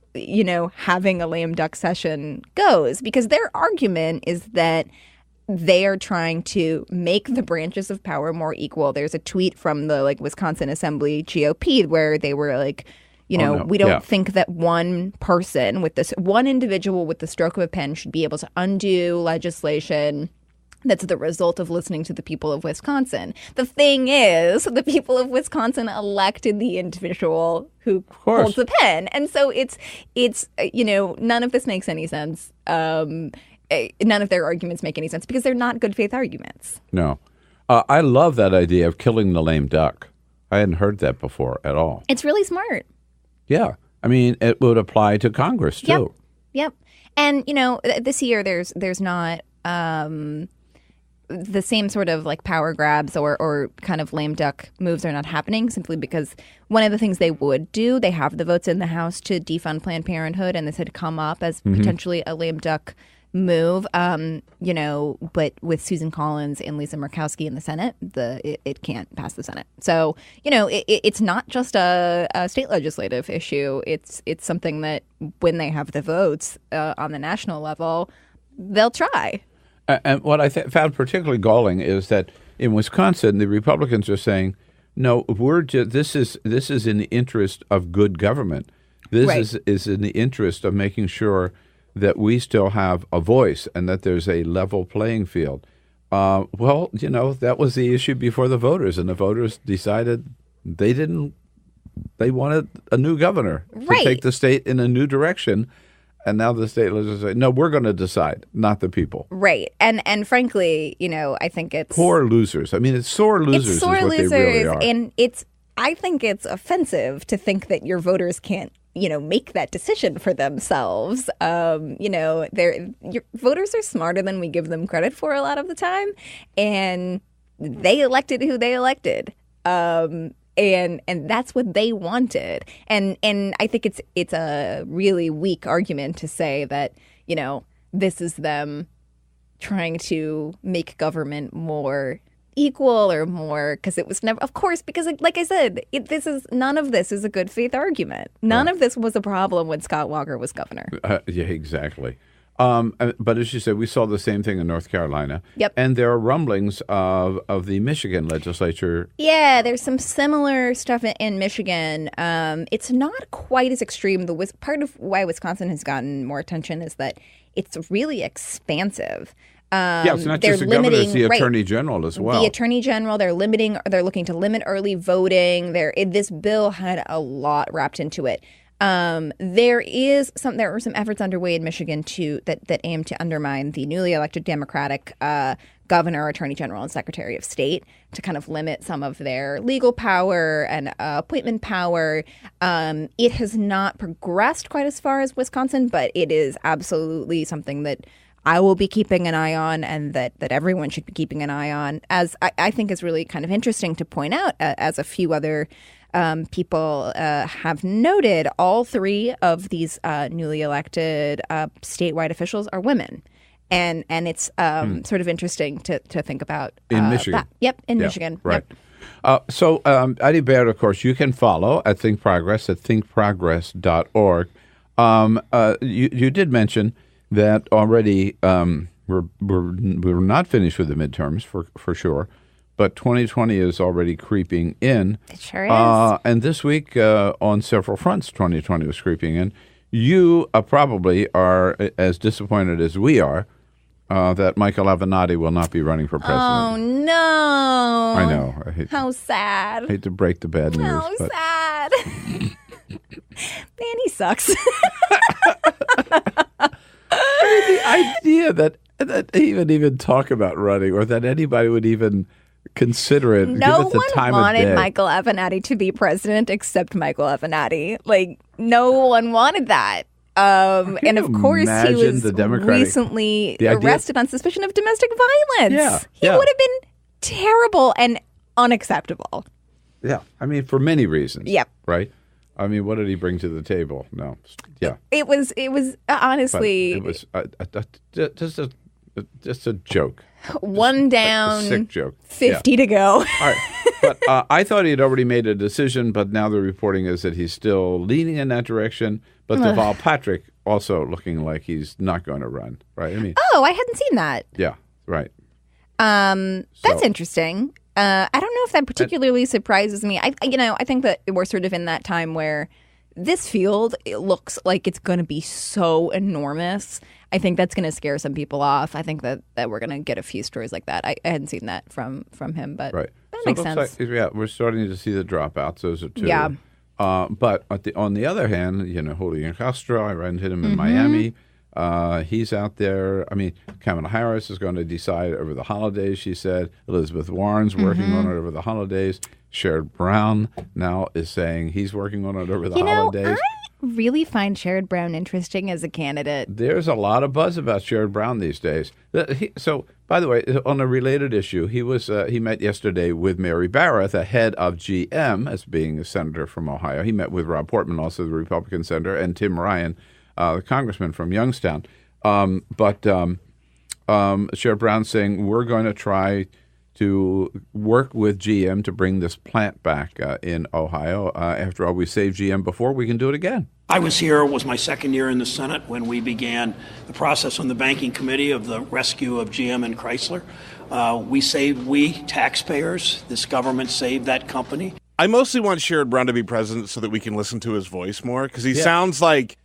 having a lame duck session goes, because their argument is that they are trying to make the branches of power more equal. There's a tweet from the Wisconsin Assembly GOP where they were like, we don't think that one individual with the stroke of a pen should be able to undo legislation that's the result of listening to the people of Wisconsin. The thing is, the people of Wisconsin elected the individual who holds the pen. And so it's none of this makes any sense. None of their arguments make any sense because they're not good faith arguments. No. I love that idea of killing the lame duck. I hadn't heard that before at all. It's really smart. Yeah. It would apply to Congress, too. Yep. And, this year there's not the same sort of power grabs or kind of lame duck moves are not happening simply because one of the things they would do, they have the votes in the House to defund Planned Parenthood, and this had come up as potentially a lame duck move, but with Susan Collins and Lisa Murkowski in the Senate, it can't pass the Senate. So, it's not just a state legislative issue. It's something that when they have the votes on the national level, they'll try. And what I found particularly galling is that in Wisconsin, the Republicans are saying, no, this is in the interest of good government. This is in the interest of making sure that we still have a voice and that there's a level playing field. That was the issue before the voters, and the voters decided they wanted a new governor to take the state in a new direction. And now the state legislature, no, we're going to decide, not the people. Right. And frankly, I think it's poor losers. It's sore losers. It's sore losers, they really are. And I think it's offensive to think that your voters can't make that decision for themselves. Your voters are smarter than we give them credit for a lot of the time, and they elected who they elected, and that's what they wanted. And I think it's a really weak argument to say that this is them trying to make government more equal or more, because it was never, of course, because like I said, none of this is a good faith argument. None of this was a problem when Scott Walker was governor. Yeah, exactly. But as you said, we saw the same thing in North Carolina. Yep. And there are rumblings of the Michigan legislature. Yeah, there's some similar stuff in Michigan. It's not quite as extreme. Part of why Wisconsin has gotten more attention is that it's really expansive. It's not just the governor, it's the attorney general as well. The attorney general, they're looking to limit early voting. This bill had a lot wrapped into it. There are some efforts underway in Michigan that aim to undermine the newly elected Democratic governor, attorney general, and secretary of state to kind of limit some of their legal power and appointment power. It has not progressed quite as far as Wisconsin, but it is absolutely something that I will be keeping an eye on, and that everyone should be keeping an eye on, as I think is really kind of interesting to point out, as a few other people have noted. All three of these newly elected statewide officials are women. And it's sort of interesting to think about. In Michigan. That. Yep, in Michigan. Right. Yep. So Addy Baird, of course, you can follow at ThinkProgress at thinkprogress.org. You did mention that already we're not finished with the midterms for sure, but 2020 is already creeping in. It sure is. And this week, on several fronts, 2020 was creeping in. You probably are as disappointed as we are that Michael Avenatti will not be running for president. Oh, no. I know. How sad. I hate to break the bad news. How sad. Man, he sucks. The idea that he even talk about running or that anybody would even consider it, no give it the one time of wanted day. Michael Avenatti to be president except Michael Avenatti. Like, no one wanted that. And of course, he was recently arrested on suspicion of domestic violence. Yeah, he would have been terrible and unacceptable. Yeah, I mean, for many reasons. Yep. Right? I mean, what did he bring to the table? No. Yeah. It was honestly... But it was just a joke. One down. A sick joke. 50 to go. All right. But I thought he had already made a decision, but now the reporting is that he's still leaning in that direction. But Deval Patrick also looking like he's not going to run, right? I mean, I hadn't seen that. Yeah, right. That's interesting. I don't know if that particularly surprises me. I think that we're sort of in that time where this field, it looks like it's going to be so enormous. I think that's going to scare some people off. I think that we're going to get a few stories like that. I hadn't seen that from him, but that makes sense. Like, we're starting to see the dropouts. Those are two. Yeah. But on the other hand, Julian Castro, I ran into him in Miami. He's out there. I mean, Kamala Harris is going to decide over the holidays, she said. Elizabeth Warren's working on it over the holidays. Sherrod Brown now is saying he's working on it over the holidays. I really find Sherrod Brown interesting as a candidate. There's a lot of buzz about Sherrod Brown these days. So, by the way, on a related issue, he met yesterday with Mary Barra, the head of GM, as being a senator from Ohio. He met with Rob Portman, also the Republican senator, and Tim Ryan, the congressman from Youngstown. But Sherrod Brown saying, we're going to try to work with GM to bring this plant back in Ohio. After all, we saved GM before. We can do it again. I was here, it was my second year in the Senate when we began the process on the Banking Committee of the rescue of GM and Chrysler. We taxpayers, this government saved that company. I mostly want Sherrod Brown to be president so that we can listen to his voice more, because he sounds like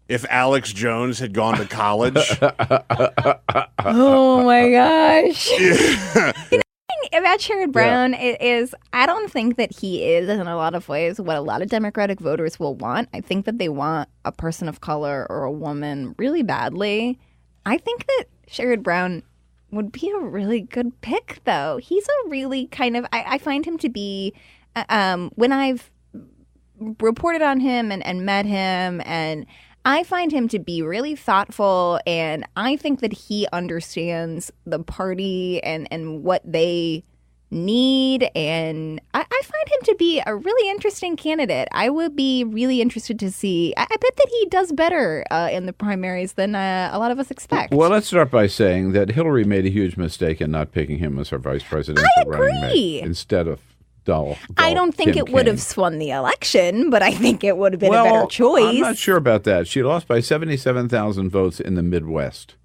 if Alex Jones had gone to college. Oh, my gosh. About Sherrod Brown is I don't think that he is, in a lot of ways, what a lot of Democratic voters will want. I think that they want a person of color or a woman really badly. I think that Sherrod Brown would be a really good pick, though. He's a really kind of, I find him to be, when I've reported on him and met him, and I find him to be really thoughtful, and I think that he understands the party and what they need, and I find him to be a really interesting candidate. I would be really interested to see. I bet that he does better in the primaries than a lot of us expect. Well, let's start by saying that Hillary made a huge mistake in not picking him as her vice presidential running mate instead of dull. I don't think it would have swung the election, but I think it would have been a better choice. I'm not sure about that. She lost by 77,000 votes in the Midwest.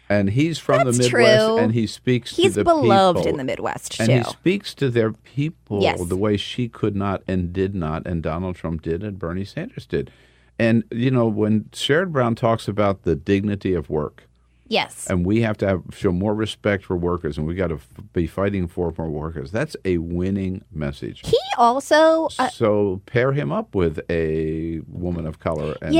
And he's from the Midwest, true. And he speaks to the people. He's beloved in the Midwest, too. And he speaks to their people Yes. the way she could not and did not, and Donald Trump did, and Bernie Sanders did. And, when Sherrod Brown talks about the dignity of work, yes, and we have to show more respect for workers, and we got to be fighting for more workers, that's a winning message. He also... so pair him up with a woman of color, and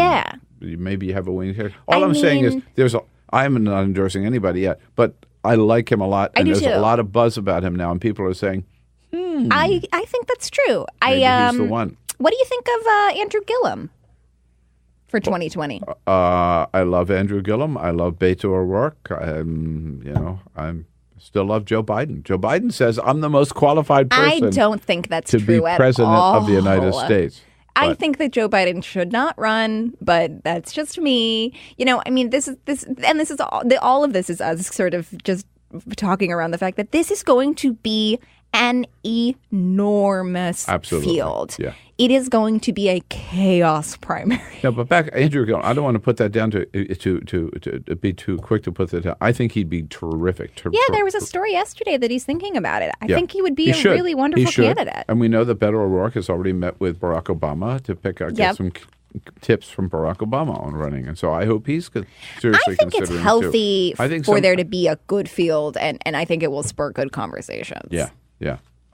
maybe you have a winning character. All I'm saying is I'm not endorsing anybody yet, but I like him a lot, and there's a lot of buzz about him now, and people are saying, I think that's true. Maybe he's the one. What do you think of Andrew Gillum for 2020? I love Andrew Gillum. I love Beto O'Rourke. I still love Joe Biden. Joe Biden says I'm the most qualified person. I don't think that's to true be at president all. of the United States. I think that Joe Biden should not run, but that's just me. This is all of this is us sort of just talking around the fact that this is going to be an enormous field. Yeah. It is going to be a chaos primary. No, but back Andrew Gillum, I don't want to put that down to be too quick to put that down. I think he'd be terrific. There was a story yesterday that he's thinking about it. I think he would be a really wonderful candidate. And we know that Beto O'Rourke has already met with Barack Obama to get some tips from Barack Obama on running, and so I hope he's seriously considering. I think it's healthy for there to be a good field, and I think it will spur good conversations. Yeah.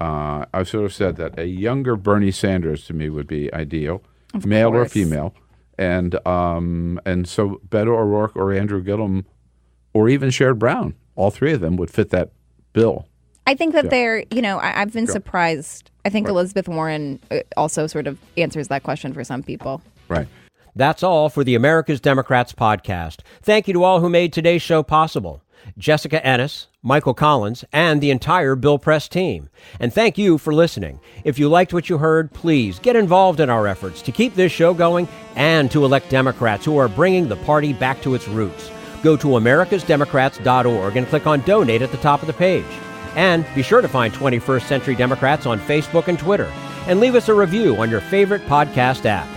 I've sort of said that a younger Bernie Sanders to me would be ideal, male or female, and so Beto O'Rourke or Andrew Gillum, or even Sherrod Brown, all three of them would fit that bill. I think that they're, I've been surprised. I think Elizabeth Warren also sort of answers that question for some people. Right. That's all for the America's Democrats podcast. Thank you to all who made today's show possible. Jessica Ennisz, Michael Collins, and the entire Bill Press team. And thank you for listening. If you liked what you heard, please get involved in our efforts to keep this show going and to elect Democrats who are bringing the party back to its roots. Go to americasdemocrats.org and click on Donate at the top of the page. And be sure to find 21st Century Democrats on Facebook and Twitter. And leave us a review on your favorite podcast app.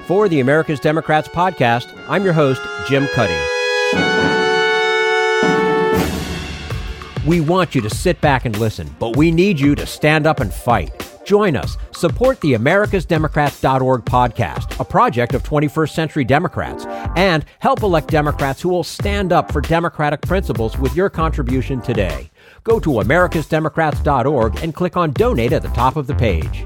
For the America's Democrats podcast, I'm your host, Jim Cuddy. We want you to sit back and listen, but we need you to stand up and fight. Join us. Support the americasdemocrats.org podcast, a project of 21st Century Democrats, and help elect Democrats who will stand up for democratic principles with your contribution today. Go to americasdemocrats.org and click on Donate at the top of the page.